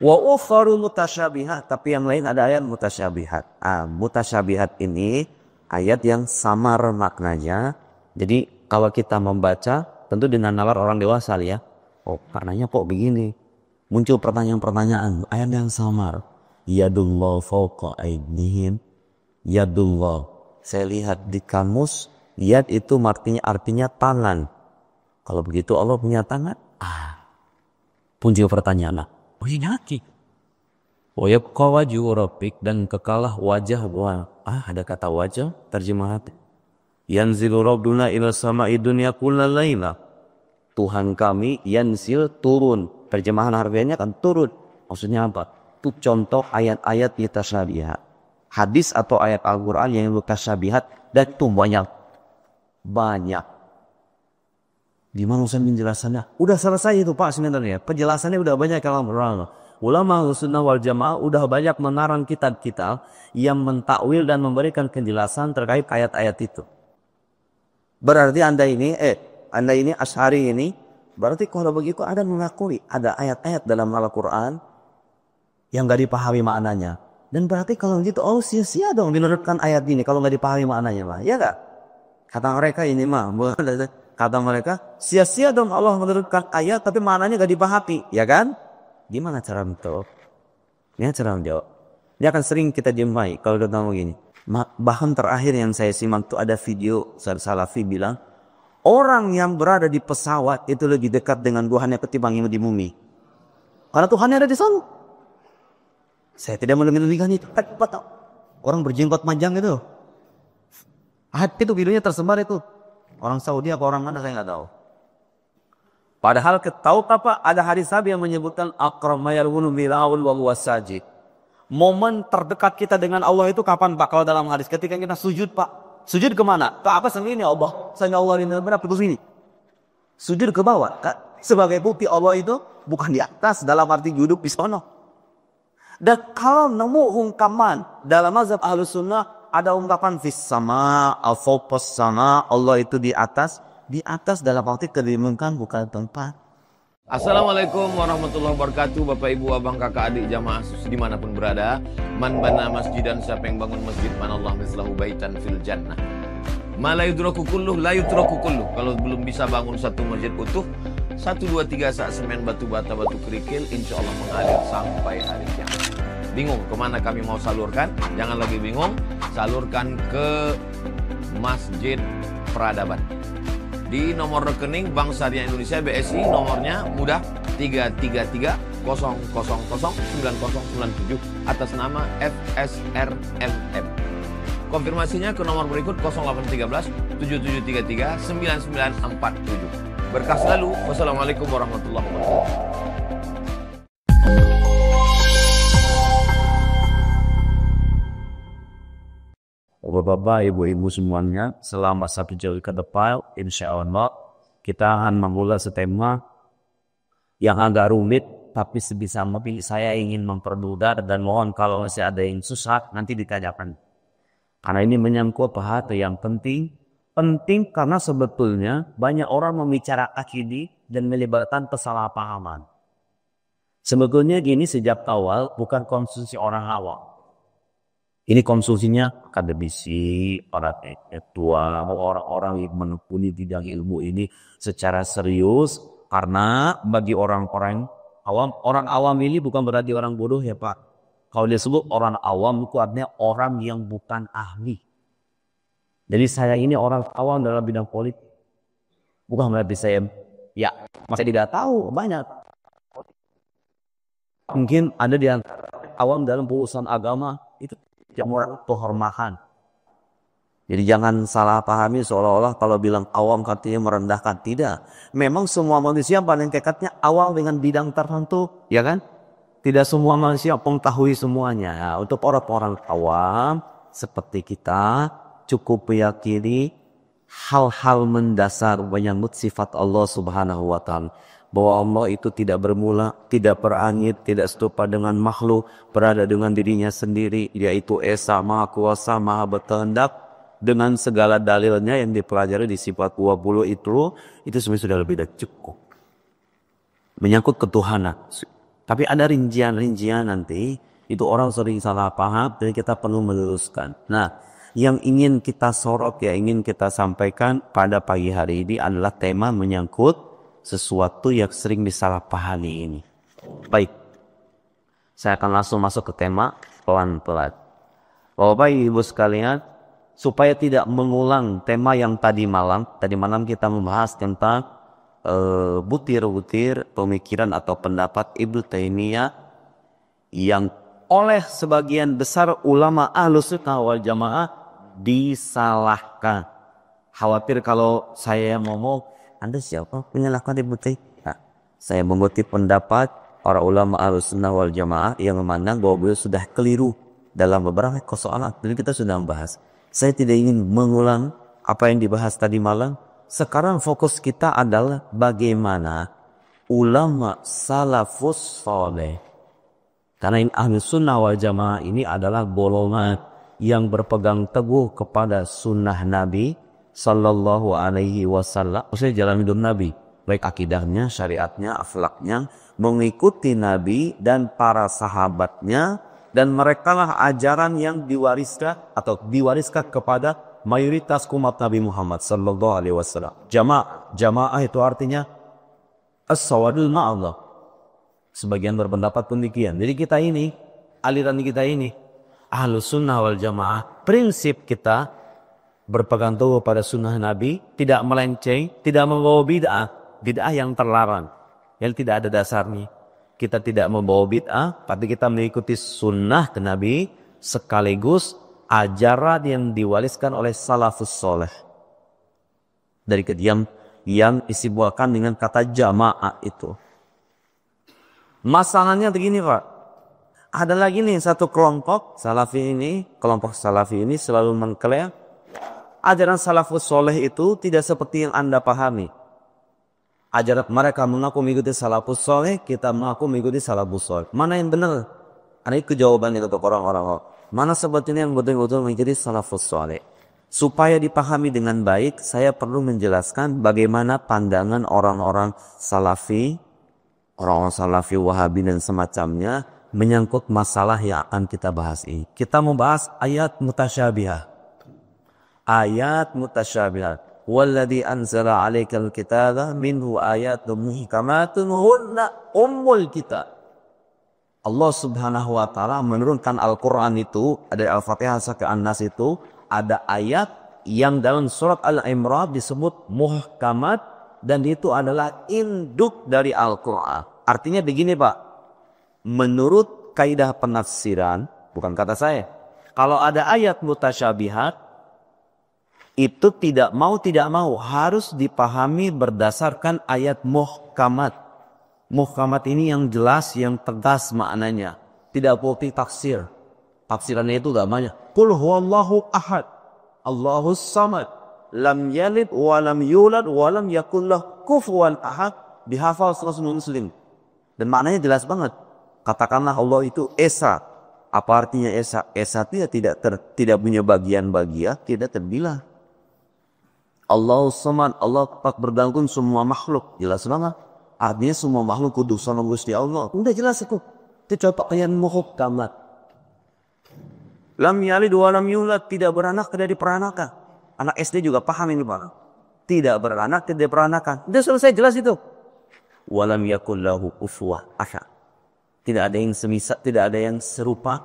Wa ukharu mutasyabihat, tapi yang lain ada ayat mutasyabihat. Mutasyabihat ini ayat yang samar maknanya. Jadi kalau kita membaca tentu dengan nalar orang dewasa ya. Oh, maknanya kok begini? Muncul pertanyaan-pertanyaan, ayat yang samar. Yadullah fawqa aydihim. Yadullah. Saya lihat di kamus, yad itu artinya tangan. Kalau begitu Allah punya tangan? Muncul pertanyaan. Oh iya nyaki. Wa yabqa wajhu rabbik, dan kekalah wajah. Ada kata wajah terjemahan. Yanzilu rabbuna ila sama'i dunya kullal laila. Tuhan kami yanzil turun. Terjemahan harfiahnya kan turun. Maksudnya apa? Itu contoh ayat-ayat mutasyabihat. Hadis atau ayat Al-Qur'an yang mutasyabihat, dan itu banyak. Gimana Ustaz menjelaskannya? Udah selesai itu Pak sebenarnya. Penjelasannya udah banyak kalau ulama Sunnah wal Jamaah udah banyak mengarang kitab-kitab yang mentakwil dan memberikan penjelasan terkait ayat-ayat itu. Berarti Anda ini Asy'ari ini, berarti kalau begitu Anda mengakui ada ayat-ayat dalam Al-Qur'an yang gak dipahami maknanya. Dan berarti kalau begitu sia-sia dong menurutkan ayat ini kalau gak dipahami maknanya, Pak. Ya enggak? Kata mereka sia-sia dong Allah menurunkan ayat tapi maknanya gak dipahami, ya kan? Gimana cara menjawab? Ini cara menjawab. Ini akan sering kita jumpai kalau kita ngomong gini. Bahkan terakhir yang saya simak tuh ada video Salafi bilang, orang yang berada di pesawat itu lebih dekat dengan Tuhannya ketimbang yang di bumi. Karena Tuhannya ada di sana. Saya tidak melebih-lebihkan itu. Orang berjenggot panjang itu. Itu videonya tersebar itu. Orang Saudi apa orang mana saya nggak tahu. Padahal tahu apa? Ada hadis Nabi yang menyebutkan akramayarwunu bilaul wa huwa sajid. Momen terdekat kita dengan Allah itu kapan Pak? Kalau dalam hadis ketika kita sujud Pak. Sujud kemana? Pak apa sendiri ini Allah? Saya Allah ini berapa sini? Sujud ke bawah. Sebagai bukti Allah itu bukan di atas dalam arti duduk di sono. Dan kalau nemu ungkapan dalam mazhab Ahlus Sunnah ada ungkapan fis sama, al-fawqas sama, Allah itu di atas dalam arti kedirimukan bukan tempat. Assalamualaikum warahmatullahi wabarakatuh. Bapak ibu abang kakak adik jamaah dimanapun berada. Man bana masjidan, siapa yang bangun masjid, manallahu mislahu baitan fil jannah. Ma la yudraku kulluh, la yutraku kulluh. Kalau belum bisa bangun satu masjid utuh, 1, 2, 3 sak semen batu bata batu kerikil, insya Allah mengalir sampai hari kiamat. Bingung kemana kami mau salurkan? Jangan lagi bingung, salurkan ke Masjid Peradaban. Di nomor rekening Bank Syariah Indonesia BSI, nomornya mudah 33300009097 atas nama FSRMM. Konfirmasinya ke nomor berikut 0813 7733 9947. Berkah selalu. Wassalamualaikum warahmatullahi wabarakatuh. Bapak-bapak, ibu-ibu semuanya, selama 1 jam ke depan, insya Allah kita akan memulai setema yang agak rumit, tapi sebisa mungkin saya ingin mempermudah dan mohon kalau masih ada yang susah nanti ditanyakan. Karena ini menyangkut hal yang penting karena sebetulnya banyak orang membicarakan ini dan melibatkan kesalahpahaman. Sebetulnya gini, sejak awal bukan konsumsi orang awam. Ini konsumsinya akademisi, para intelektual, orang-orang yang menekuni bidang ilmu ini secara serius. Karena bagi orang-orang awam ini bukan berarti orang bodoh ya Pak. Kalau disebut orang awam itu artinya orang yang bukan ahli. Jadi saya ini orang awam dalam bidang politik. Bukan berarti saya masih tidak tahu banyak. Mungkin ada di antara awam dalam urusan agama itu yang penghormatan. Jadi jangan salah pahami seolah-olah kalau bilang awam katanya merendahkan. Tidak. Memang semua manusia paling dekatnya awam dengan bidang tertentu, ya kan? Tidak semua manusia mengetahui semuanya. Nah, untuk orang-orang awam seperti kita cukup meyakini hal-hal mendasar menyambut sifat Allah Subhanahu wa taala. Bahwa Allah itu tidak bermula, tidak berangit, tidak serupa dengan makhluk, berada dengan dirinya sendiri, yaitu Esa, Maha Kuasa, Maha Berkehendak, dengan segala dalilnya yang dipelajari di sifat 20 itu sebenarnya sudah lebih dari cukup. Menyangkut ketuhanan. Tapi ada rincian-rincian nanti, itu orang sering salah paham, jadi kita perlu meluruskan. Nah, yang ingin kita sorot ya, ingin kita sampaikan pada pagi hari ini adalah tema menyangkut sesuatu yang sering disalahpahami ini. Baik, saya akan langsung masuk ke tema pelan-pelan. Bapak Ibu sekalian, supaya tidak mengulang tema yang tadi malam kita membahas tentang butir-butir pemikiran atau pendapat Ibnu Taimiyah yang oleh sebagian besar ulama Ahlus Sunnah wal Jamaah disalahkan. Khawatir kalau saya ngomong, Anda siapa menyalahkan Ibnu Taimiyah? Saya mengutip pendapat para ulama Ahlus Sunnah wal Jamaah yang memandang bahwa beliau sudah keliru dalam beberapa persoalan. Jadi kita sudah membahas. Saya tidak ingin mengulang apa yang dibahas tadi malam. Sekarang fokus kita adalah bagaimana ulama salafus soleh. Karena Ahlus Sunnah wal Jamaah ini adalah golongan yang berpegang teguh kepada sunnah Nabi Sallallahu Alaihi Wasallam. Maksudnya jalan hidup Nabi, baik akidahnya, syariatnya, akhlaknya, mengikuti Nabi dan para sahabatnya, dan merekalah ajaran yang diwariskan kepada mayoritas umat Nabi Muhammad Sallallahu Alaihi Wasallam. Jamaah itu artinya as-sawadul ma'allah. Sebagian berpendapat pun demikian. Jadi kita ini, aliran kita ini, Ahlus Sunnah wal Jamaah, prinsip kita berpegang teguh pada sunnah Nabi, tidak melenceng, tidak membawa bid'ah yang terlarang, yang tidak ada dasarnya. Kita tidak membawa bid'ah, tapi kita mengikuti sunnah Nabi sekaligus ajaran yang diwariskan oleh salafus soleh. Dari kediam yang disebutkan dengan kata jamaah itu. Masalahnya begini Pak. Ada lagi nih satu kelompok kelompok salafi ini selalu mengklaim ajaran salafus soleh itu tidak seperti yang Anda pahami. Ajaran mereka mengaku mengikuti salafus soleh, kita mengaku mengikuti salafus soleh. Mana yang benar? Ada itu jawabannya untuk orang-orang. Mana sebetulnya yang betul-betul mengikuti salafus soleh? Supaya dipahami dengan baik, saya perlu menjelaskan bagaimana pandangan orang-orang salafi Wahabi dan semacamnya menyangkut masalah yang akan kita bahas ini. Kita membahas ayat mutasyabihat. Walladzi anzala 'alaikal kitaba minhu ayatun muhkamatun hunna ummul kitab. Allah Subhanahu wa taala menurunkan Al-Qur'an itu, ada Al-Fatihah sampai An-Nas itu, ada ayat yang dalam surat Al-Imran disebut muhkamat, dan itu adalah induk dari Al-Qur'an. Artinya begini Pak, menurut kaidah penafsiran, bukan kata saya, kalau ada ayat mutasyabihat, itu tidak mau harus dipahami berdasarkan ayat muhkamat. Muhkamat ini yang jelas, yang tegas maknanya. Tidak boleh tafsir. Tafsirannya itu gak banyak. Qul huwallahu ahad, Allahus samad, lam yalid wa lam yulad wa lam yakul lahu kufuwan ahad. Dihafal seluruh muslim. Dan maknanya jelas banget. Katakanlah Allah itu esa. Apa artinya esa? Esa itu tidak punya bagian-bagian, tidak terbilang. Allahus samad, Allah tempat bergantung semua makhluk. Jelas banget. Artinya semua makhluk kudus sama Gusti Allah. Udah jelas itu. Itu coba kalian muhkamat. Lam yalid wa lam yulad, tidak beranak, tidak diperanakan. Anak SD juga paham ini Pak. Tidak beranak, tidak diperanakan. Udah selesai, jelas itu. Wa lam yakul lahu kufuwan ahad. Tidak ada yang semisal, tidak ada yang serupa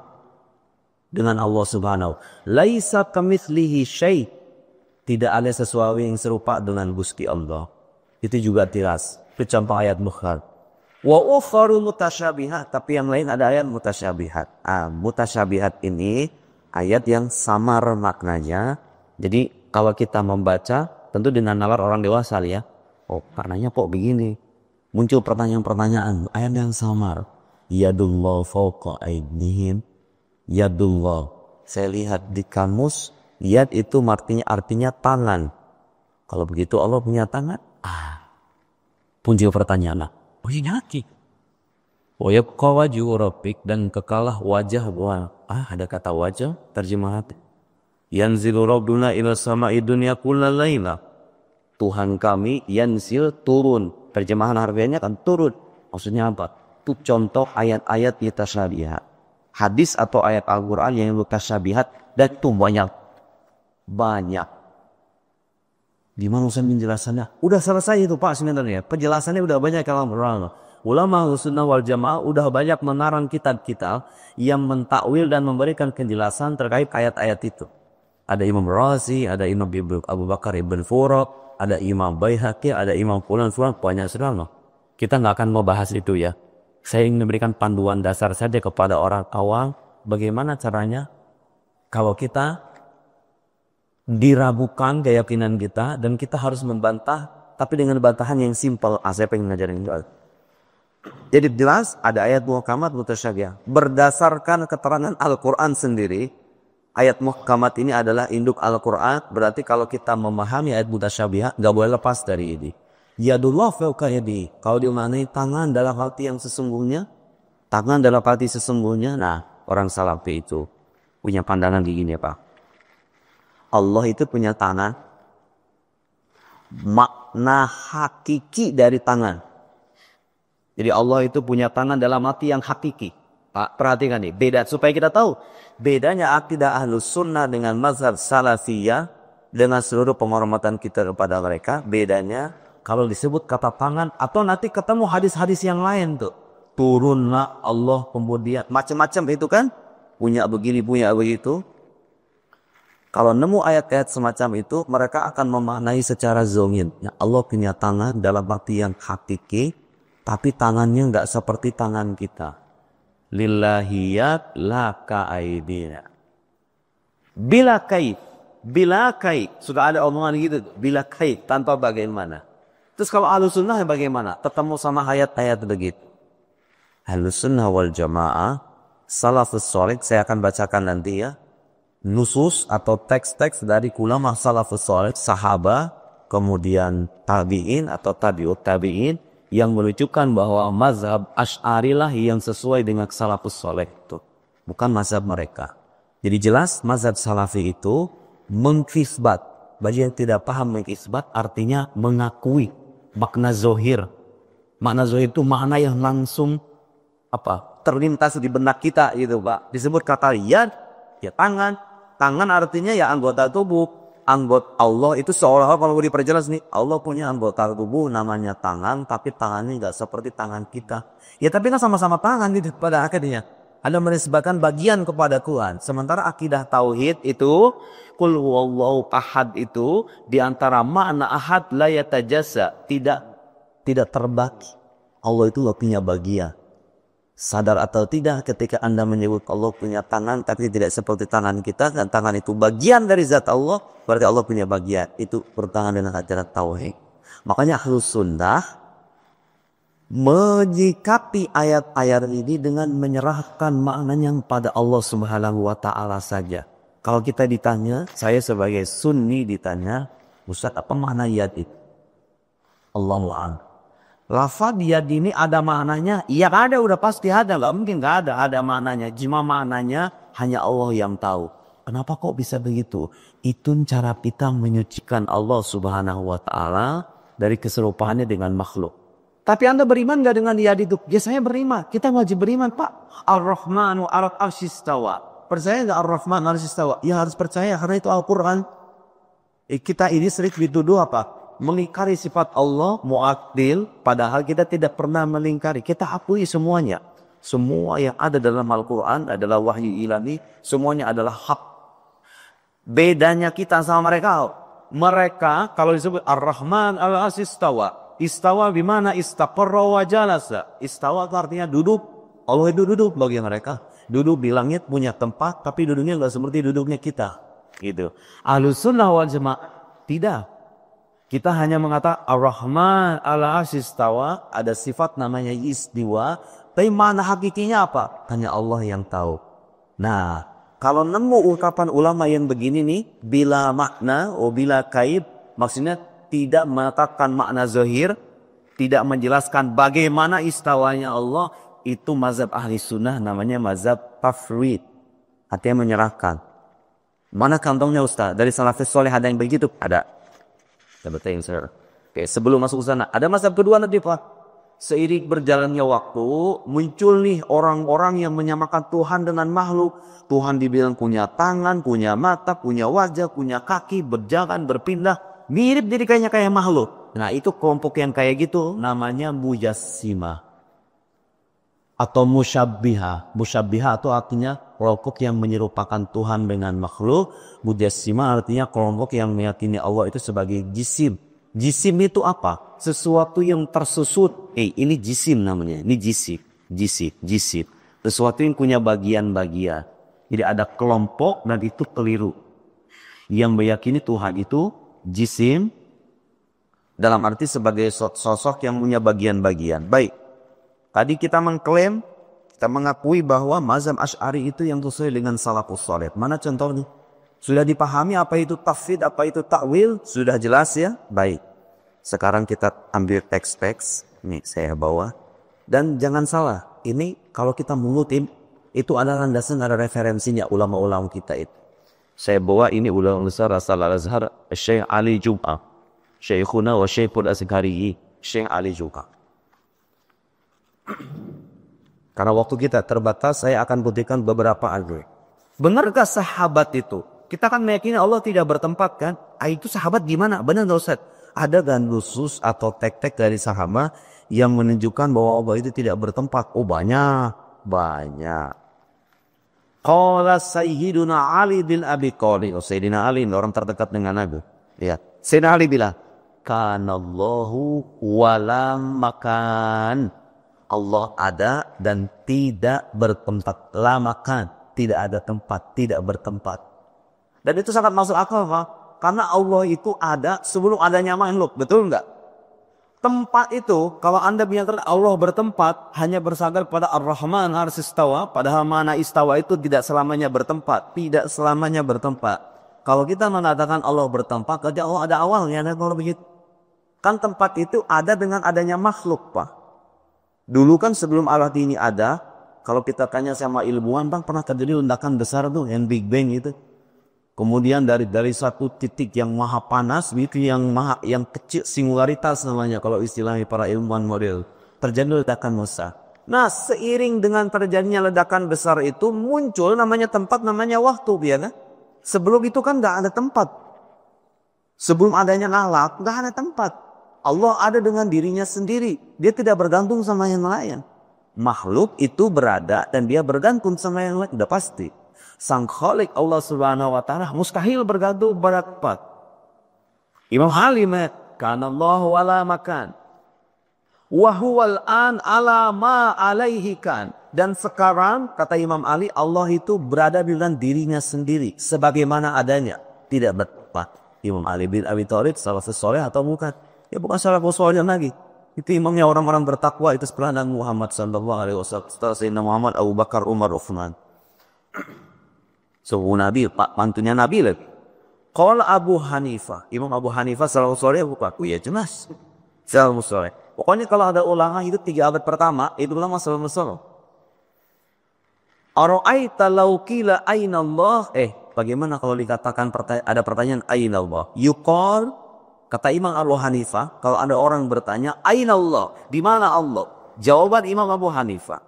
dengan Allah Subhanahu. Laisa kamitslihi syai'. Tidak ada sesuatu yang serupa dengan Gusti Allah. Itu juga jelas. Itu contoh ayat mukhar. Wa ukharu mutasyabihat, tapi yang lain ada ayat mutasyabihat. Mutasyabihat ini ayat yang samar maknanya. Jadi kalau kita membaca, tentu dengan nalar orang dewasa ya. Oh, maknanya kok begini? Muncul pertanyaan-pertanyaan, ayat yang samar. Yadullah fawqa aydihim. Yadullah. Saya lihat di kamus, yad itu artinya tangan. Kalau begitu Allah punya tangan? Muncul pertanyaan. Oh iya nyaki. Wa yabqa wajhu rabbik, dan kekalah wajah. Ada kata wajah terjemahan. Yanzilu rabbuna ila sama'i dunya kullal laila. Tuhan kami yanzil turun. Terjemahan harfiahnya kan turun. Maksudnya apa? Itu contoh ayat-ayat mutasyabihat. Hadis atau ayat Al-Quran yang mutasyabihat, dan itu banyak. Gimana usah penjelasannya? Udah selesai itu Pak sebenarnya. Penjelasannya udah banyak kalau Quran. Ulama Ahlussunnah wal Jamaah udah banyak mengarang kitab-kitab yang mentakwil dan memberikan penjelasan terkait ayat-ayat itu. Ada Imam Razi, ada Imam Abu Bakar Ibn Furaq, ada Imam Baihaqi, ada Imam Fulan, banyak sekali. Kita nggak akan mau bahas itu ya. Saya ingin memberikan panduan dasar saja kepada orang awam. Bagaimana caranya kalau kita diragukan keyakinan kita dan kita harus membantah, tapi dengan bantahan yang simpel. Saya pengen ngajarin juga. Jadi jelas ada ayat muhkamat mutasyabihat. Berdasarkan keterangan Al-Quran sendiri, ayat muhkamat ini adalah induk Al-Quran. Berarti kalau kita memahami ayat mutasyabihat, gak boleh lepas dari ini. Yadullah fawqa yadi. Kalau dimaknai tangan dalam arti yang sesungguhnya, tangan dalam arti sesungguhnya. Nah, orang Salafi itu punya pandangan gini ya Pak. Allah itu punya tangan. Makna hakiki dari tangan. Jadi Allah itu punya tangan dalam arti yang hakiki. Pak, perhatikan nih, beda supaya kita tahu bedanya akidah Ahlus Sunnah dengan mazhab Salafiyah dengan seluruh penghormatan kita kepada mereka. Bedanya kalau disebut kata tangan atau nanti ketemu hadis-hadis yang lain tuh. Turunlah Allah kemudian macam-macam itu kan, punya begini, punya begitu. Kalau nemu ayat-ayat semacam itu, mereka akan memaknai secara zongin. Ya, Allah punya tangan dalam arti yang hakiki, tapi tangannya nggak seperti tangan kita. Lillahiyat laka aidina. Bila kait. Sudah ada omongan gitu. Bila kait, tanpa bagaimana. Terus kalau Ahlussunnah bagaimana? Ketemu sama ayat-ayat begitu. Ahlussunnah wal Jamaah, salafus shalih, saya akan bacakan nanti ya. Nusus atau teks-teks dari ulama salafus shalih, sahabat, kemudian tabi'in atau tabi'ut tabi'in, yang menunjukkan bahwa mazhab Asy'ari lah yang sesuai dengan salafus shalih itu, bukan mazhab mereka. Jadi jelas mazhab Salafi itu mengkisbat. Bagi yang tidak paham mengkisbat artinya mengakui makna zohir. Makna zohir itu makna yang langsung terlintas di benak kita gitu Pak. Disebut kata yad, ya tangan. Tangan artinya ya anggota tubuh. Anggota Allah itu seolah-olah kalau diperjelas nih, Allah punya anggota tubuh namanya tangan, tapi tangannya nggak seperti tangan kita. Ya tapi kan sama-sama tangan gitu pada akhirnya. Ada menisbahkan bagian kepada Tuhan. Sementara akidah tauhid itu, qul huwallahu ahad itu diantara makna ahad la yatajassa, tidak terbagi. Allah itu nggak punya bagian. Sadar atau tidak ketika Anda menyebut Allah punya tangan tapi tidak seperti tangan kita, dan tangan itu bagian dari zat Allah, berarti Allah punya bagian. Itu bertangan dengan ajaran tauhid. Makanya Ahlus Sunnah menyikapi ayat-ayat ini dengan menyerahkan maknanya pada Allah Subhanahu wa taala saja. Kalau kita ditanya, saya sebagai Sunni ditanya, Ustaz apa makna yad itu? Allahu a'lam. Lafaz yad ini ada maknanya? Iya ada, udah pasti ada. Gak mungkin gak ada maknanya. Cuma maknanya hanya Allah yang tahu. Kenapa kok bisa begitu? Itu cara kita menyucikan Allah Subhanahu wa ta'ala dari keserupaannya dengan makhluk. Tapi Anda beriman gak dengan yad itu? Ya saya beriman. Kita wajib beriman Pak. Ar-Rahmanu al-Arsyistawa. Percaya gak Ar-Rahman al-Arsyistawa? Ya harus percaya karena itu Al-Quran. Kita ini sering dituduh apa? Mengingkari sifat Allah mu'addil, padahal kita tidak pernah melingkari. Kita akui semuanya. Semua yang ada dalam Al-Quran adalah wahyu ilahi. Semuanya adalah hak. Bedanya kita sama mereka. Mereka kalau disebut Ar-Rahman al-Arsy istawa. Istawa bimana istaqarra wa jalasa. Istawa artinya duduk. Allah itu duduk bagi mereka. Duduk di langit punya tempat, tapi duduknya nggak seperti duduknya kita. Gitu. Ahlus Sunnah wal Jamaah tidak. Kita hanya mengatakan Ar-Rahman al-Arsy istawa, ada sifat namanya istiwa, tapi mana hakikinya apa? Hanya Allah yang tahu. Nah, kalau nemu ungkapan ulama yang begini nih, bila makna, bila kaib, maksudnya tidak mengatakan makna zahir, tidak menjelaskan bagaimana istawanya Allah, itu mazhab ahli sunnah namanya mazhab tafwid. Artinya menyerahkan. Mana kantongnya Ustaz? Dari salafus soleh ada yang begitu? Ada. Oke, sebelum masuk ke sana, ada mazhab kedua nanti Pak. Seiring berjalannya waktu, muncul nih orang-orang yang menyamakan Tuhan dengan makhluk. Tuhan dibilang punya tangan, punya mata, punya wajah, punya kaki, berjalan, berpindah. Mirip jadi kayaknya kayak makhluk. Nah itu kelompok yang kayak gitu namanya mujassimah. Atau musyabbiha. Musyabbiha itu artinya kelompok yang menyerupakan Tuhan dengan makhluk. Mujassimah artinya kelompok yang meyakini Allah itu sebagai jisim. Jisim itu apa? Sesuatu yang tersusut. Ini jisim namanya. Ini jisim. Sesuatu yang punya bagian-bagian. Jadi ada kelompok dan itu keliru. Yang meyakini Tuhan itu jisim. Dalam arti sebagai sosok yang punya bagian-bagian. Baik. Tadi kita mengklaim, kita mengakui bahwa mazhab Asy'ari itu yang sesuai dengan salafus saleh. Mana contohnya? Sudah dipahami apa itu tafsir, apa itu takwil? Sudah jelas ya? Baik. Sekarang kita ambil teks-teks. Nih saya bawa. Dan jangan salah. Ini kalau kita mengutip. Itu ada landasan, ada referensinya ulama-ulama kita itu. Saya bawa ini ulama besar asal Al-Azhar. Syekh Ali Jum'ah. Syekhuna wa Syekhul Azhari. Syekh Ali Jum'ah. Karena waktu kita terbatas, saya akan buktikan beberapa ayat. Benarkah sahabat itu? Kita kan meyakini Allah tidak bertempat kan? Itu sahabat gimana? Benar nggak Ustaz? Ada kan nusus atau tek-tek dari sahabat yang menunjukkan bahwa Allah itu tidak bertempat? Oh banyak. Qala Sayyiduna Ali bin Abi Thalib. Oh, Sayyidina Ali orang terdekat dengan Nabi. Lihat. Sayyidina Ali bilang, Kanallahu walam makan. Allah ada dan tidak bertempat. La makan. Tidak ada tempat. Tidak bertempat. Dan itu sangat masuk akal, Pak. Karena Allah itu ada sebelum adanya makhluk. Betul enggak? Tempat itu, kalau Anda menyatakan Allah bertempat, hanya bersandar pada Ar-Rahman harus istawa. Padahal mana istawa itu tidak selamanya bertempat. Tidak selamanya bertempat. Kalau kita mengatakan Allah bertempat, berarti Allah ada awalnya. Dan kalau begitu, kan tempat itu ada dengan adanya makhluk, Pak. Dulu kan sebelum alat ini ada, kalau kita tanya sama ilmuwan, Bang, pernah terjadi ledakan besar tuh, yang Big Bang itu. Kemudian dari satu titik yang maha panas, itu yang kecil, singularitas namanya kalau istilahnya para ilmuwan model. Terjadi ledakan besar. Nah, seiring dengan terjadinya ledakan besar itu muncul namanya tempat, namanya waktu, ya kan? Sebelum itu kan nggak ada tempat. Sebelum adanya alat, nggak ada tempat. Allah ada dengan dirinya sendiri. Dia tidak bergantung sama yang lain. Makhluk itu berada dan dia bergantung sama yang lain. Udah pasti. Sang Khalik Allah Subhanahu wa Ta'ala mustahil bergantung pada tempat. Imam Halim, kana Allah wala makan. Wa huwal an ala ma alaihi kan. Dan sekarang kata Imam Ali, Allah itu berada dengan dirinya sendiri sebagaimana adanya, tidak bertempat. Imam Ali bin Abi Thalib salafus saleh atau bukan? Ya bukan salafus saleh lagi. Itu imamnya orang-orang bertakwa, itu setelah Nabi Muhammad sallallahu alaihi wasallam, setelah Sayyidina Muhammad, Abu Bakar, Umar, Uthman. Suhu Nabi, mantunya Nabi lagi. Qala Abu Hanifah, Imam Abu Hanifah salafus saleh bukan? Oh ya jelas. Salafus saleh. Pokoknya kalau ada ulama itu 3 abad pertama, itu ulama salafus saleh. Ara'aita law qila aina Allah? Bagaimana kalau dikatakan ada pertanyaan aina Allah? Yuqal, kata Imam Abu Hanifah, kalau ada orang bertanya aina Allah? Di mana Allah? Jawaban Imam Abu Hanifah,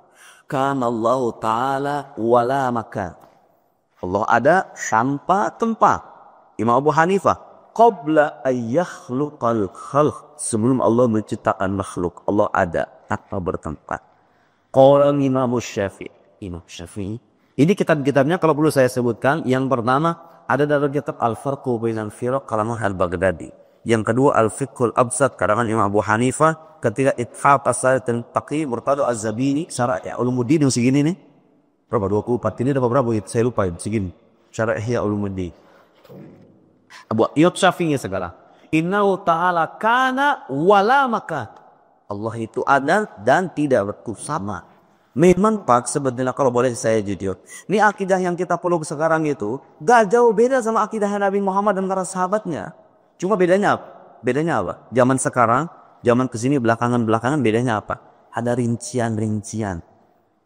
kana Allah Ta'ala wala makan. Allah ada tanpa tempat. Imam Abu Hanifah, qabla ayyakhluqal khalq, sebelum Allah menciptakan makhluk, Allah ada tanpa bertempat. Qala Imam Syafi'i. Imam Syafi'i. Ini kitab-kitabnya kalau perlu saya sebutkan. Yang pertama ada dalam kitab Al-Farqu Bainal Firaq karangan Al-Baghdadi. Yang kedua Al-Fiqhul Absat karangan Imam Abu Hanifah. Ketika Ithaf As-Salat dan Taqi Murtado Az-Zabini Syarah Ulumuddin yang segini nih. Berapa 24 ini dapat berapa? Saya lupa segini. Syarah Ihya Ulumuddin. Abu Imam Syafi'i sekarang. Innahu ta'ala kana wala makan. Allah itu ada dan tidak berkusama. Memang Pak, sebetulnya kalau boleh saya jujur, ini akidah yang kita peluk sekarang itu gak jauh beda sama akidah Nabi Muhammad dan para sahabatnya. Cuma bedanya apa? Bedanya apa? Zaman sekarang, zaman kesini belakangan bedanya apa? Ada rincian-rincian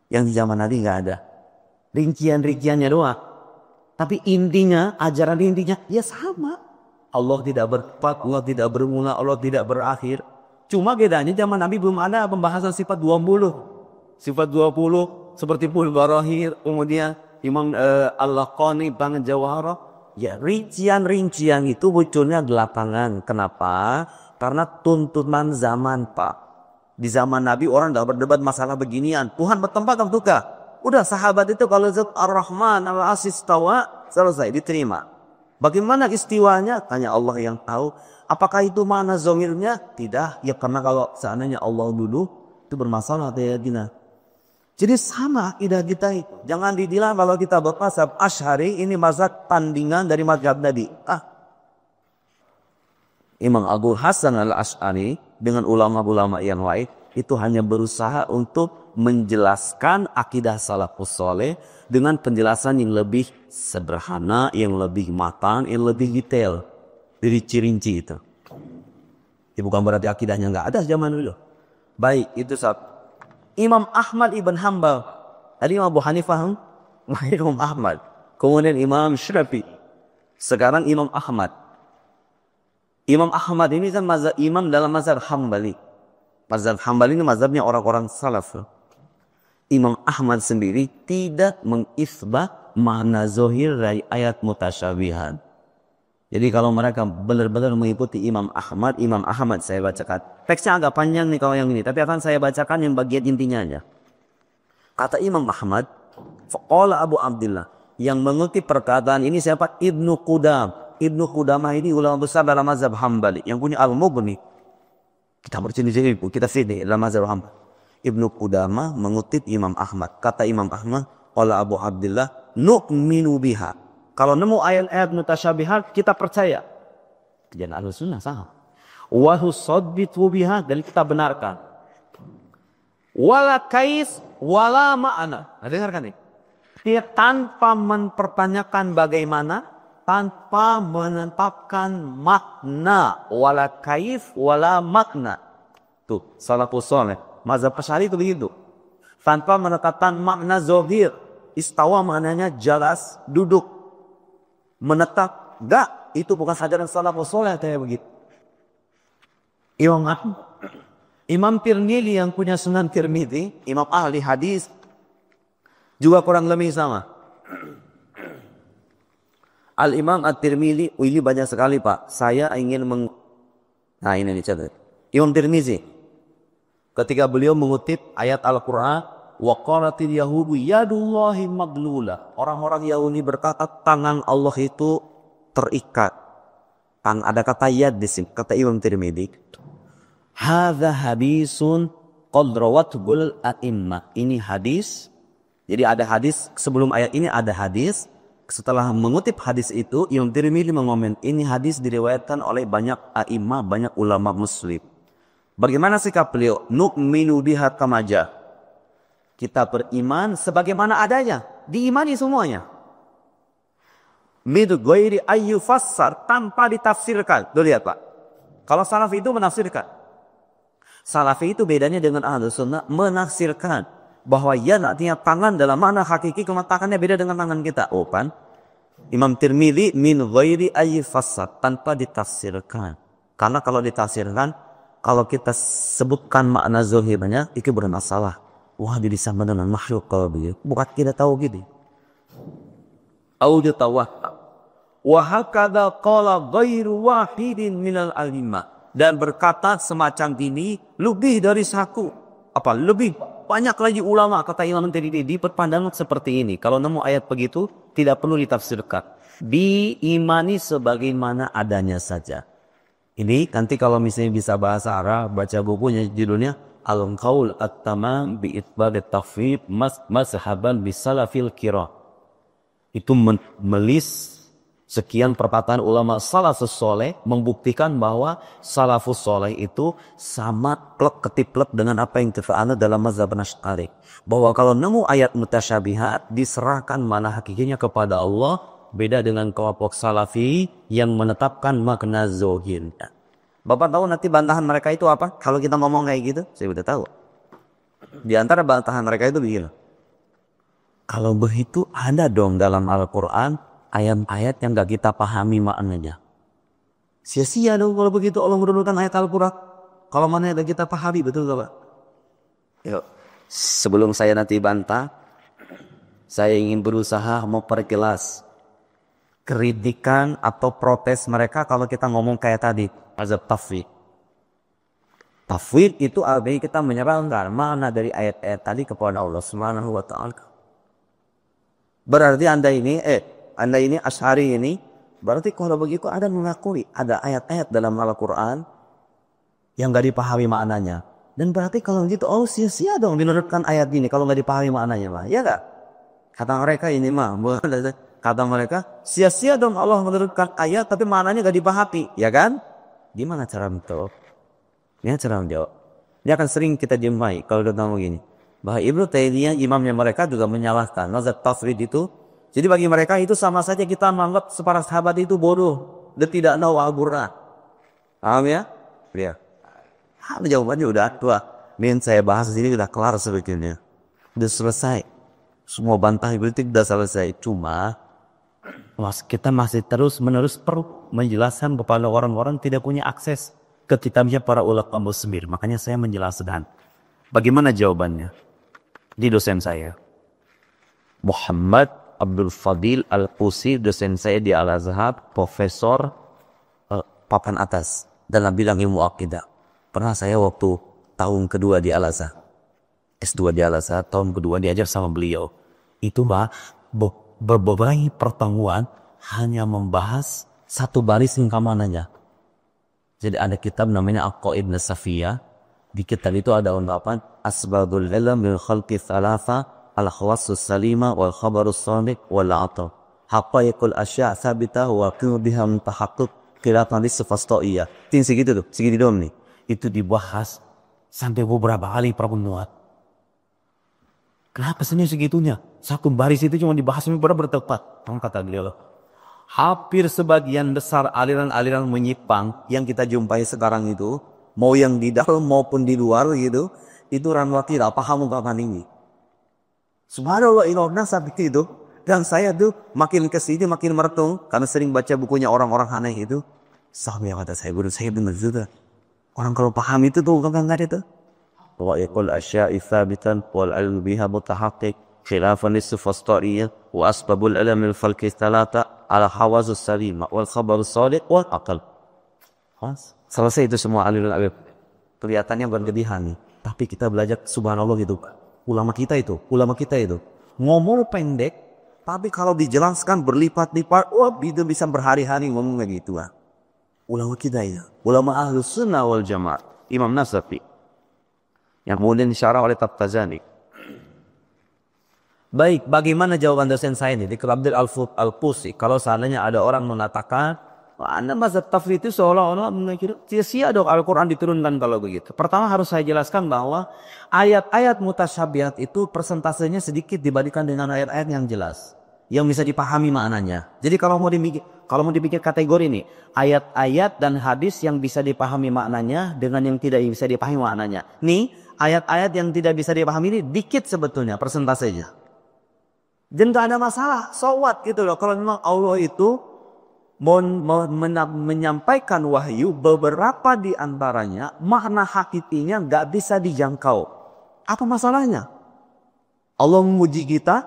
yang di zaman Nabi gak ada. Rincian-rinciannya doang. Tapi intinya, ajaran intinya ya sama. Allah tidak bertempat, Allah tidak bermula, Allah tidak berakhir. Cuma bedanya zaman Nabi belum ada pembahasan sifat 20. Sifat 20 seperti Pul Barahir, kemudian Imam Al-Laqani, Bangan Jawahara. Ya, rincian-rincian itu munculnya di lapangan. Kenapa? Karena tuntutan zaman, Pak. Di zaman Nabi orang tidak berdebat masalah beginian. Tuhan bertempat kan tukar. Udah sahabat itu kalau Zat Ar-Rahman Al-Asis Tawa, selesai, diterima. Bagaimana istiwanya? Tanya Allah yang tahu. Apakah itu mana zahirnya? Tidak. Ya karena kalau seandainya Allah dulu itu bermasalah atau tidak. Jadi sama akidah kita itu. Jangan dibilang kalau kita bermazhab Asy'ari ini mazhab tandingan dari mazhab Nabi. Imam Abu Hasan Al-Asy'ari dengan ulama-ulama yang lain itu hanya berusaha untuk menjelaskan akidah salafus saleh dengan penjelasan yang lebih sederhana, yang lebih matang, yang lebih detail. Dari cirinci itu. Ya, bukan berarti akidahnya nggak ada zaman dulu. Baik, itu satu. Imam Ahmad ibn Hanbal. Tadi Imam Abu Hanifah, Imam Ahmad. Kemudian Imam Syafi'i. Sekarang Imam Ahmad. Imam Ahmad ini kan imam dalam mazhab Hambali. Mazhab Hambali ini mazhabnya orang-orang salaf. Imam Ahmad sendiri tidak mengisbah makna zahir dari ayat mutasyabihat. Jadi kalau mereka benar-benar mengikuti Imam Ahmad saya bacakan. Teksnya agak panjang nih kalau yang ini, tapi akan saya bacakan yang bagian intinya aja. Kata Imam Ahmad, faqala Abu Abdullah, yang mengutip perkataan ini siapa? Ibnu Qudam. Ibnu Qudamah ini ulama besar dalam mazhab Hambali yang punya Al-Mughni. Kita bercini-cini, kita sini dalam mazhab Hambali. Ibnu Qudamah mengutip Imam Ahmad. Kata Imam Ahmad, qala Abu Abdullah, nu'minu biha. Kalau nemu ayat-ayat mutasyabihat kita percaya. Jangan Ahlussunnah sama. Wa husadditu biha, dan kita benarkan. Wala kais wala ma'ana. Nah, dengarkan nih. Dia tanpa mempertanyakan bagaimana, tanpa menetapkan makna. Wala kais wala makna. Tuh, salafus saleh. Mazhab Asy'ari itu begitu. Tanpa menetapkan makna zahir. Istawa maknanya jelas, duduk. Menetap, enggak, itu bukan ajaran salafus saleh kayak begitu. Imam Tirmidzi yang punya Sunan Tirmidzi, imam ahli hadis, juga kurang lebih sama. Al-Imam At-Tirmidzi, ini banyak sekali Pak. Saya ingin nah ini dicatat. Imam Tirmidzi, ketika beliau mengutip ayat Al-Quran, wa qalatil yahudu yadullahi maglula. Orang-orang Yahudi berkata tangan Allah itu terikat. Ada kata yad di sini, kata Imam Tirmidzi. Hadza hadisun qad rawathu al-a'immah. Ini hadis. Jadi ada hadis sebelum ayat ini ada hadis. Setelah mengutip hadis itu, Imam Tirmidzi mengomen, ini hadis diriwayatkan oleh banyak a'immah, banyak ulama muslim. Bagaimana sikap beliau? Nu'minu biha kamaja. Kita beriman sebagaimana adanya. Diimani semuanya. Min ghairi ayyufassar, tanpa ditafsirkan. Tuh lihat Pak. Kalau Salafi itu menafsirkan. Salafi itu bedanya dengan Ahlussunnah menafsirkan. Bahwa ya artinya tangan dalam makna hakiki, kematakannya beda dengan tangan kita. Oh kan? Imam Tirmidzi min ghairi ayyufassar, tanpa ditafsirkan. Karena kalau ditafsirkan, kalau kita sebutkan makna zahirnya, itu bermasalah. Wah, dia disama dengan makhluk kalau begitu. Bukan kita tahu gitu. Audio tawah. Wa hakadha qala ghairu wahidin minal alimah. Dan berkata semacam ini lebih dari satu. Lebih banyak lagi ulama, kata Imam Tirmidzi, berpandangan seperti ini. Kalau nemu ayat begitu, tidak perlu ditafsirkan. Diimani sebagaimana adanya saja. Ini nanti kalau misalnya bisa bahasa Arab, baca bukunya judulnya Al-Qaul At-Tamam bi Itsbar At-Tafwid Mazhaban Bisalafil Qira. Itu melis sekian perkataan ulama salafus saleh membuktikan bahwa salafus saleh itu sama plek ketiplek dengan apa yang terfa'ala dalam mazhab Asy'ari. Bahwa kalau nemu ayat mutasyabihat diserahkan mana hakikinya kepada Allah, beda dengan kelompok salafi yang menetapkan makna zahirnya. Bapak tahu nanti bantahan mereka itu apa? Kalau kita ngomong kayak gitu, saya udah tahu. Di antara bantahan mereka itu begini. Kalau begitu ada dong dalam Al-Quran ayat-ayat yang gak kita pahami maknanya. Sia-sia dong kalau begitu Allah menurunkan ayat Al-Quran. Kalau mana yang kita pahami betul Pak? Yuk, sebelum saya nanti bantah, saya ingin berusaha memperjelas kritikan atau protes mereka kalau kita ngomong kayak tadi, azab tafwid. Tafwid itu artinya kita menyerahkan makna dari ayat-ayat tadi kepada Allah Subhanahu wa taala. Berarti Anda ini Asy'ari ini, berarti kalau begitu Anda mengakui ada ayat-ayat dalam Al-Qur'an yang gak dipahami maknanya. Dan berarti kalau gitu, oh sia-sia dong menurutkan ayat ini kalau gak dipahami maknanya, Pak. Ya gak? Kata mereka ini mah, kata mereka, sia-sia dong Allah menurutkan ayat tapi maknanya gak dipahami, ya kan? Gimana cara menjawab? Ini cara menjawab. Ini akan sering kita jumpai kalau kita ngomong gini. Bahwa Ibnu Taimiyah, imamnya mereka juga menyalahkan mazhab tafwid itu. Jadi bagi mereka itu sama saja kita menganggap para sahabat itu bodoh dan tidak tahu Al-Qur'an. Paham ya? Ya. Jawabannya udah tua. Ini saya bahas di sini udah kelar sebetulnya. Udah selesai. Semua bantah politik udah selesai. Cuma kita masih terus-menerus perlu menjelaskan kepada orang-orang tidak punya akses ke kitabnya para ulama muslimir. Makanya saya menjelaskan. Bagaimana jawabannya? Di dosen saya. Muhammad Abdul Fadil Al-Qusi, dosen saya di Al-Azhar, profesor papan atas dalam bidang ilmu akidah. Pernah saya waktu tahun kedua di Al-Azhar, S2 di Al-Azhar, tahun kedua diajar sama beliau. Itu berbagai pertemuan hanya membahas satu baris rangkumannya. Jadi ada kitab namanya Aqaid Nasafiyah. Di kitab itu ada ungkapan asbabul ilm min khalqi thalatha al-khawassus salima wal khabarus sadiq wal atal. Haqaiqul asya' thabitah wa biha mutahaqqiq qiratan lisfastoiyah. Tin segitu tuh, segitu doang nih. Itu dibahas sampai beberapa kali pertemuan. Kenapa sih segitunya? Satu baris itu cuma dibahas beberapa bertepat. Kata beliau. Hampir sebagian besar aliran-aliran menyimpang yang kita jumpai sekarang itu, mau yang di dalam maupun di luar gitu, itu ranwa tidak paham ungkapan ini. Subhanallah ilahna seperti itu. Dan saya tuh makin kesini makin merenung karena sering baca bukunya orang-orang aneh itu. Sampai kata saya guru saya benar juga. Orang kalau paham itu tuh ungkapan tadi itu. Wa yaqul asya'i thabitan wal ilmu biha mutahaqqiq khilafan lisfastariyah wa asbabul ilm al falqi thalatha ala hawazus salima wal khabarus sadiq wal aqal. Selesai itu semua aliran kelihatannya berlebihan, tapi kita belajar subhanallah gitu Pak. Ulama kita itu ngomong pendek, tapi kalau dijelaskan berlipat-lipat, wah bisa berhari-hari ngomong kayak gitu Pak. Ulama kita itu, ulama Ahlus Sunnah wal Jamaah, Imam Nasafi, yang kemudian disyarah oleh Tabtazani. Baik, bagaimana jawaban dosen saya ini di Abdul Al-Qusi kalau seandainya ada orang mengatakan Anda mazhab tafwid itu seolah-olah mengira sia-sia dong Al-Quran diturunkan kalau begitu. Pertama harus saya jelaskan bahwa ayat-ayat mutasyabihat itu persentasenya sedikit dibandingkan dengan ayat-ayat yang jelas, yang bisa dipahami maknanya. Jadi kalau mau dipikir kategori ini, ayat-ayat dan hadis yang bisa dipahami maknanya dengan yang tidak bisa dipahami maknanya. Nih, ayat-ayat yang tidak bisa dipahami ini dikit sebetulnya persentasenya. Dan gak ada masalah, so what gitu loh. Kalau memang Allah itu menyampaikan wahyu, beberapa di antaranya makna hakikinya gak bisa dijangkau. Apa masalahnya? Allah menguji kita,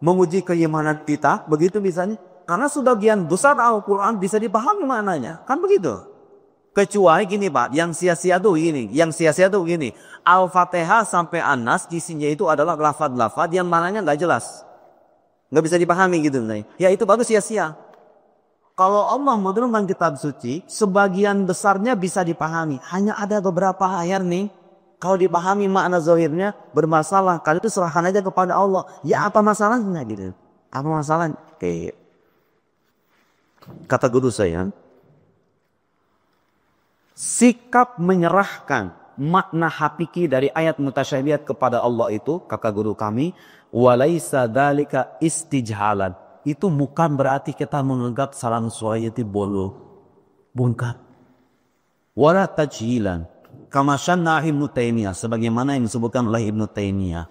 menguji keimanan kita, begitu misalnya. Karena sebagian besar Al-Quran bisa dipahami maknanya, kan begitu. Kecuali gini Pak, yang sia-sia tuh gini. Al-Fatihah sampai An-Nas isinya itu adalah lafaz-lafaz yang maknanya gak jelas. Nggak bisa dipahami gitu. Ya itu baru sia-sia. Kalau Allah menurunkan kitab suci, sebagian besarnya bisa dipahami. Hanya ada beberapa ayat nih, kalau dipahami makna zahirnya bermasalah. Kalau itu serahkan aja kepada Allah. Ya apa masalahnya gitu. Apa masalahnya? Oke. Kata guru saya, sikap menyerahkan makna hakiki dari ayat mutasyabihat kepada Allah itu, kata guru kami, walaisa dalika istijhalan. Itu bukan berarti kita menganggap salam suayati bolu. Bukan. Wala tajhilan. Kama syannah Ibnu Taimiyah. Sebagaimana yang disebutkan oleh Ibnu Taimiyah.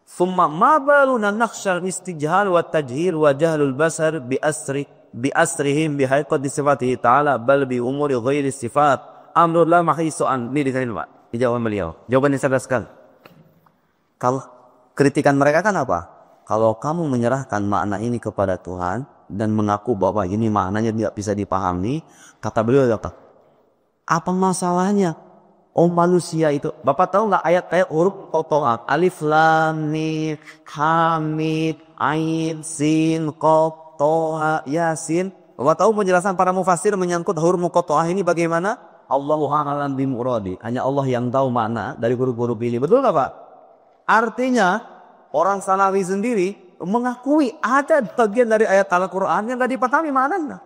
Thumma ma baluna nakhshal istijhal wa tajhil wa jahlul basar bi asrihim bi haqiqati sifatihi ta'ala bal bi umuri ghairi sifat amrullah mahisoan. Ini dikain Pak, di jawaban beliau. Jawabannya cerdas sekali. Kalau kritikan mereka kan apa? Kalau kamu menyerahkan makna ini kepada Tuhan dan mengaku bahwa ini maknanya tidak bisa dipahami, kata beliau apa masalahnya? Oh manusia itu, Bapak tahu nggak ayat kayak huruf kotoran, alif lam mim ha mim ain sin qaf toha yasin. Bapak tahu penjelasan para mufassir menyangkut huruf muqatta'ah ini bagaimana? Allahu a'lam bimuradi. Hanya Allah yang tahu makna dari huruf-huruf ini. Betul nggak Pak? Artinya orang Salafi sendiri mengakui ada bagian dari ayat Al-Quran yang nggak dipahami maknanya,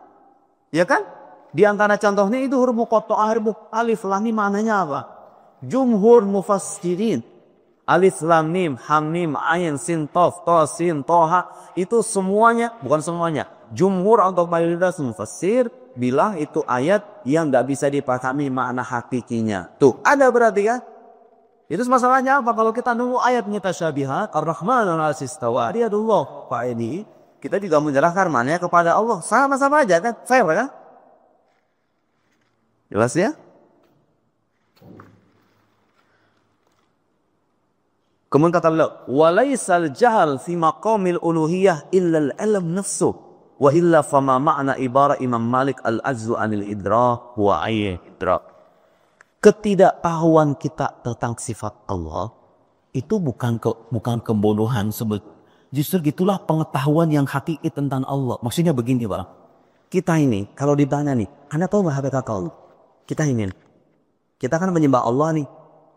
ya kan? Di antara contohnya itu huruf muqatta'ah, huruf alif lam mim maknanya apa? Jumhur mufassirin alif lam mim ha mim ain sin qaf ta sin toha itu semuanya, bukan semuanya, jumhur atau mayoritas mufassir bilang itu ayat yang nggak bisa dipahami makna hakikinya. Tuh ada berarti kan? Itu masalahnya apa? Kalau kita nunggu ayat mutasyabihat ar-Rahman al-Istawa dia dulu Pak ini kita juga menyerahkan maknanya kepada Allah, sama-sama aja kan, fair kan? Jelas ya? Kemudian kata beliau, walaisal jahal fi maqamil uluhiyah illa al-ilm nafsu wa illa fama ma'na ibarat Imam Malik al-azzu anil idrak wa ayy idrak. Ketidaktahuan kita tentang sifat Allah itu bukan kebodohan sebetulnya. Justru itulah pengetahuan yang hakiki tentang Allah. Maksudnya begini Pak. Kita ini kalau ditanya nih, Anda tahu nggak hakikat Allah? Kita kan menyembah Allah nih.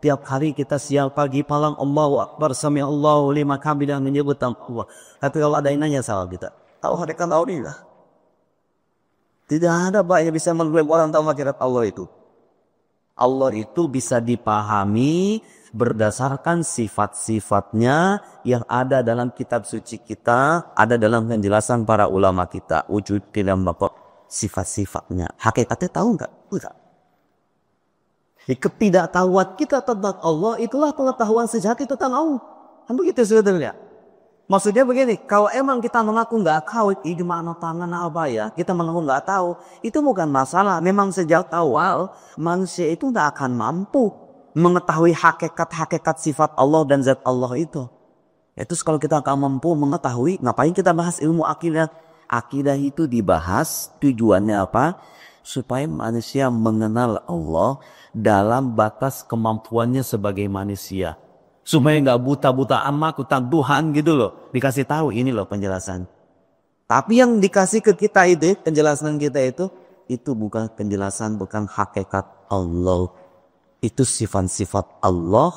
Tiap hari kita siang pagi palang Allahu Akbar sami Allahu liman hamidah menyebut Allah. Tapi kalau ada yang nanya sama kita, tahu hakikat Allah ini? Tidak ada Pak yang bisa mengklaim orang tahu hakikat Allah itu. Allah itu bisa dipahami berdasarkan sifat-sifatnya yang ada dalam kitab suci kita, ada dalam penjelasan para ulama kita. Wujud dalam bapak sifat-sifatnya. Hakikatnya tahu nggak? Enggak. Ketidaktahuan kita tentang Allah itulah pengetahuan sejati tentang Allah. Kan begitu sebetulnya. Maksudnya begini, kalau emang kita mengaku nggak tahu ini makna tangan apa ya, kita mengaku nggak tahu, itu bukan masalah. Memang sejak awal manusia itu nggak akan mampu mengetahui hakikat sifat Allah dan zat Allah itu. Itu kalau kita nggak mampu mengetahui, ngapain kita bahas ilmu akidah? Akidah itu dibahas tujuannya apa? Supaya manusia mengenal Allah dalam batas kemampuannya sebagai manusia. Supaya nggak buta-buta amat tentang Tuhan gitu loh. Dikasih tahu ini loh penjelasan. Tapi yang dikasih ke kita itu, penjelasan kita itu bukan penjelasan, bukan hakikat Allah. Itu sifat-sifat Allah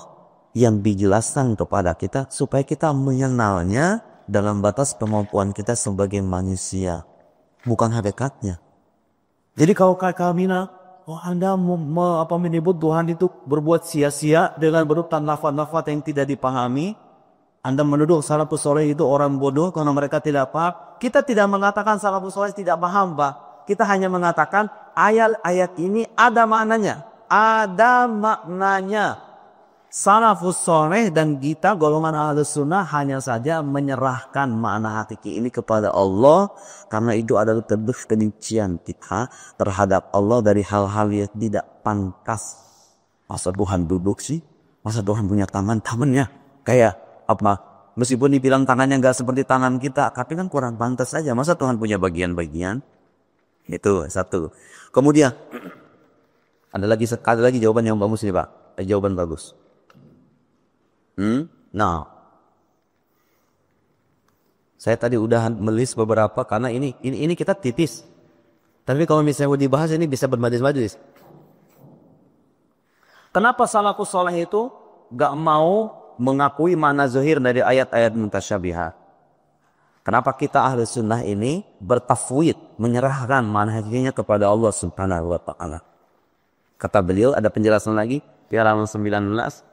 yang dijelaskan kepada kita supaya kita mengenalnya dalam batas kemampuan kita sebagai manusia. Bukan hakikatnya. Jadi kalau kami Anda menyebut Tuhan itu berbuat sia-sia dengan berurutan lafaz-lafaz yang tidak dipahami. Anda menuduh salafus saleh itu orang bodoh karena mereka tidak paham. Kita tidak mengatakan salafus saleh tidak paham Pak. Kita hanya mengatakan ayat-ayat ini ada maknanya. Ada maknanya. Salafus saleh dan kita golongan Ahlus Sunnah hanya saja menyerahkan makna hakiki ini kepada Allah karena itu adalah tebus kebencian kita terhadap Allah dari hal-hal yang tidak pantas. Masa Tuhan duduk sih? Masa Tuhan punya tangannya kayak apa? Meskipun dibilang tangannya nggak seperti tangan kita, tapi kan kurang pantas saja. Masa Tuhan punya bagian-bagian? Itu satu. Kemudian ada lagi jawaban yang bagus nih Pak. Jawaban bagus. Nah, saya tadi udah melis beberapa karena ini kita titis. Tapi kalau misalnya mau dibahas ini bisa bermajlis-majlis. Kenapa salafus saleh itu gak mau mengakui makna zahir dari ayat-ayat mutasyabihat? Kenapa kita ahli sunnah ini bertafwid, menyerahkan makna hakikinya kepada Allah Subhanahu wa Ta'ala? Kata beliau, ada penjelasan lagi di halaman 19.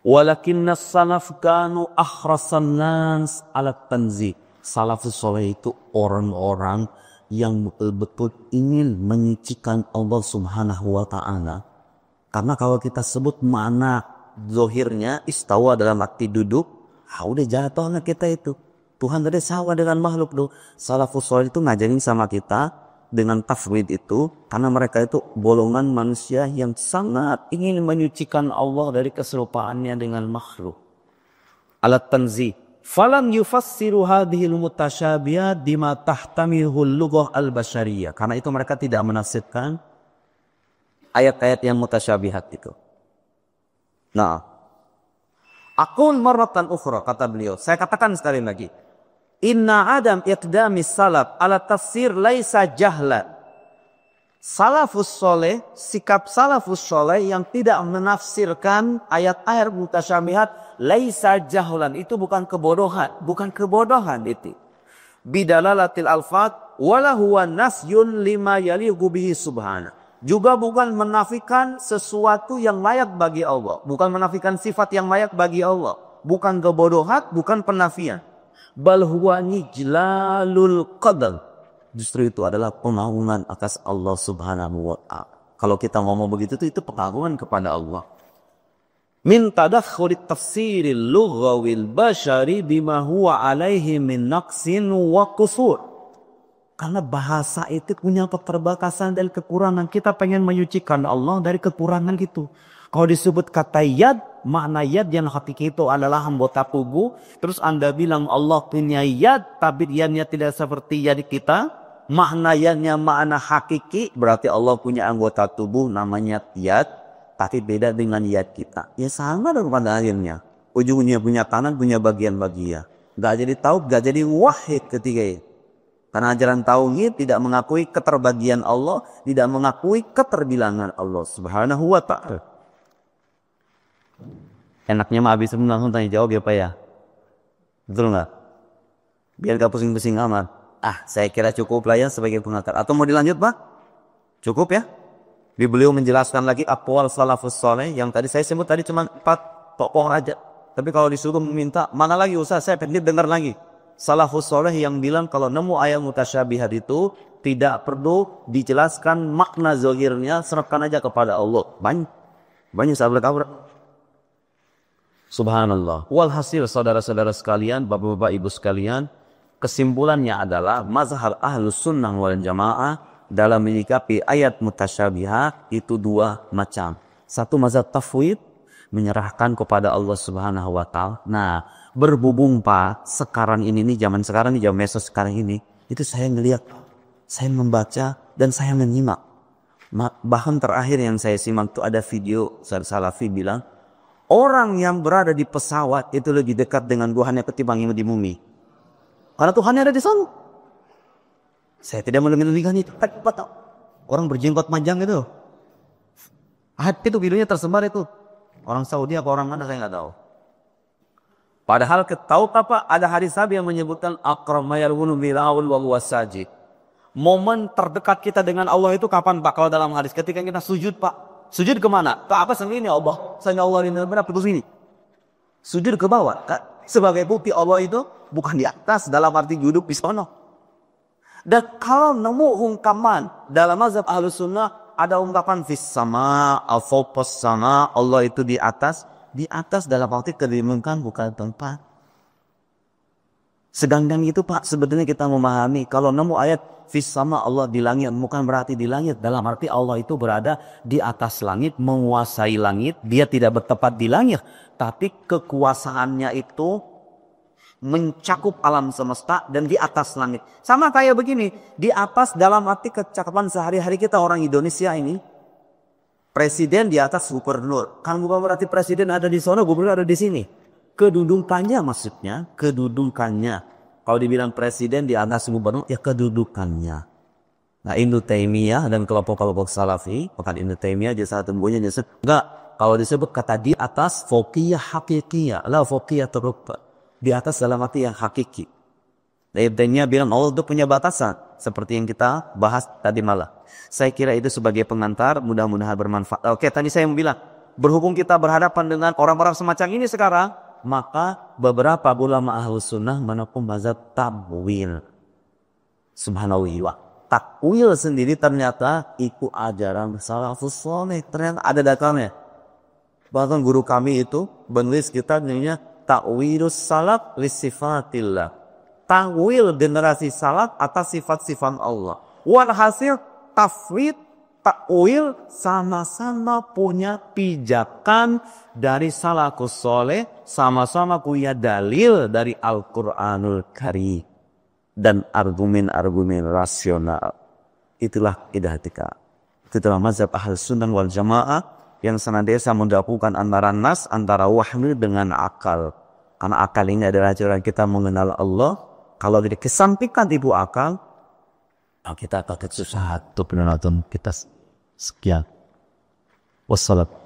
Walakinna salaf kanu akhrasan nas ala tanzih. Salafus saleh itu orang-orang yang betul-betul ingin menyucikan Allah Subhanahu wa Ta'ala. Karena kalau kita sebut makna zahirnya istawa dalam arti duduk, udah jatuhnya kita itu. Tuhan tadi sama dengan makhluk tuh. Salafus saleh itu ngajarin sama kita dengan tafwid itu karena mereka itu golongan manusia yang sangat ingin menyucikan Allah dari keserupaannya dengan makhluk. Alat tanzih. Falam yufassiru hadhil mutasyabihat bima tahtamilhul lughah al-basyariyah. Karena itu mereka tidak menafsirkan ayat-ayat yang mutasyabihat itu. Nah, aqul marratan ukhra, kata beliau. Saya katakan sekali lagi. Inna adam iqdamis salaf ala tafsir laisa jahlan. Salafus soleh, sikap salafus soleh yang tidak menafsirkan ayat-ayat mutasyabihat laisa jahlan, itu bukan kebodohan itu. Bidalalatil alfat wala huwa nasyun lima yaliqu bihi subhana. Juga bukan menafikan sesuatu yang layak bagi Allah, bukan menafikan sifat yang layak bagi Allah, bukan kebodohan, bukan penafian. Bal huwa nijlalul qadar. Justru itu adalah pengagungan atas Allah Subhanahu wa ta'ala. Kalau kita ngomong begitu itu pengagungan kepada Allah. Min tadakhulit tafsiril lughawil basyari bima huwa alaihi min naqsin wa qusur. Karena bahasa itu punya keterbatasan dan kekurangan. Kita pengen menyucikan Allah dari kekurangan itu. Kalau disebut kata yad, makna yad yang hakiki itu adalah anggota tubuh. Terus Anda bilang Allah punya yad, tapi yadnya tidak seperti yad kita. Makna yadnya makna hakiki, berarti Allah punya anggota tubuh namanya yad, tapi beda dengan yad kita. Ya sama dong pada akhirnya. Ujungnya punya tangan, punya bagian-bagian. Gak jadi tahu, gak jadi wahid ketika itu. Karena ajaran tauhid tidak mengakui keterbagian Allah, tidak mengakui keterbilangan Allah Subhanahu wa ta'ala. Enaknya mah habis langsung tanya jawab ya Pak ya. Betul nggak? Biar gak pusing-pusing amat. Saya kira cukup lah ya sebagai pengantar. Atau mau dilanjut Pak? Cukup ya? Beliau menjelaskan lagi aqwal salafus soleh. Yang tadi saya sebut tadi cuma 4 tokoh aja. Tapi kalau disuruh meminta, mana lagi Ustaz? Saya pengen dengar lagi. Salafus soleh yang bilang kalau nemu ayat mutasyabihat itu tidak perlu dijelaskan makna zahirnya, serahkan aja kepada Allah. Banyak sahabat kabur. Subhanallah. Walhasil saudara-saudara sekalian, bapak-bapak ibu sekalian, kesimpulannya adalah mazhab ahlus sunnah wal jamaah dalam menyikapi ayat mutasyabihat itu 2 macam. Satu mazhab tafwid, menyerahkan kepada Allah Subhanahu wa ta'ala. Nah, berhubung Pak, sekarang ini nih, zaman sekarang nih, zaman medsos sekarang ini, itu saya ngelihat, saya membaca dan saya menyimak. Bahkan terakhir yang saya simak itu ada video Salafi bilang, orang yang berada di pesawat itu lebih dekat dengan Tuhannya ketimbang yang di bumi. Karena Tuhannya ada di sana. Saya tidak mendengarkan itu. Orang berjenggot panjang itu. Itu videonya tersebar itu. Orang Saudi apa orang mana saya nggak tahu. Padahal tahu apa? Ada hadis Nabi yang menyebutkan akramayalwunu bilawul wa huwa sajid. Momen terdekat kita dengan Allah itu kapan Pak? Kalau dalam hadis ketika kita sujud Pak. Sujud kemana? Ke apa sendiri Allah? Saya Allah ini benar putus ini. Sujud ke bawah. Sebagai bukti Allah itu bukan di atas dalam arti duduk di sono. Dan kalau nemu ungkapan dalam mazhab Ahlus Sunnah ada ungkapan fis sama, al-fawqas sama, Allah itu di atas dalam arti kelimungkan bukan tempat. Sedangkan itu Pak, sebetulnya kita memahami kalau nemu ayat fis sama Allah di langit, bukan berarti di langit. Dalam arti Allah itu berada di atas langit, menguasai langit. Dia tidak bertempat di langit. Tapi kekuasaannya itu mencakup alam semesta dan di atas langit. Sama kayak begini. Di atas dalam arti kecakapan sehari-hari kita orang Indonesia ini. Presiden di atas gubernur. Kan bukan berarti presiden ada di sana, gubernur ada di sini. Kedudukannya maksudnya, kedudukannya. Kalau dibilang presiden di atas gubernur, ya kedudukannya. Nah, Ibnu Taimiyah dan kelompok-kelompok Salafi, bahkan Ibnu Taimiyah dia salah tembuhnya dia enggak. Kalau disebut kata di atas, fauqiyah hakikiyah, la fauqiyah terubah. Di atas dalam arti yang hakiki. Nah, Ibnu Taimiyah bilang Allah itu punya batasan, seperti yang kita bahas tadi malam. Saya kira itu sebagai pengantar, mudah-mudahan bermanfaat. Oke, tadi saya mau bilang, berhubung kita berhadapan dengan orang-orang semacam ini sekarang, maka beberapa ulama Ahlus Sunnah menopang mazhab takwil. Subhanallah. Takwil sendiri ternyata ikut ajaran salafus saleh. Ternyata ada datanya. Bahkan guru kami itu menulis kitabnya Takwilus Salaf li Sifatillah. Takwil generasi salaf atas sifat-sifat Allah. Walhasil tafwid, takwil sama-sama punya pijakan dari salafus soleh, sama-sama punya dalil dari Al-Quranul Karim dan argumen-argumen rasional. Itulah idahatika. Itulah mazhab Ahlus Sunnah wal Jamaah yang senantiasa mendahulukan antara nas, antara wahyu dengan akal. Karena akal ini adalah cara kita mengenal Allah. Kalau kita kesampingkan ibu akal, kita akan susah. Satu penonton kita sekian. Wassalam.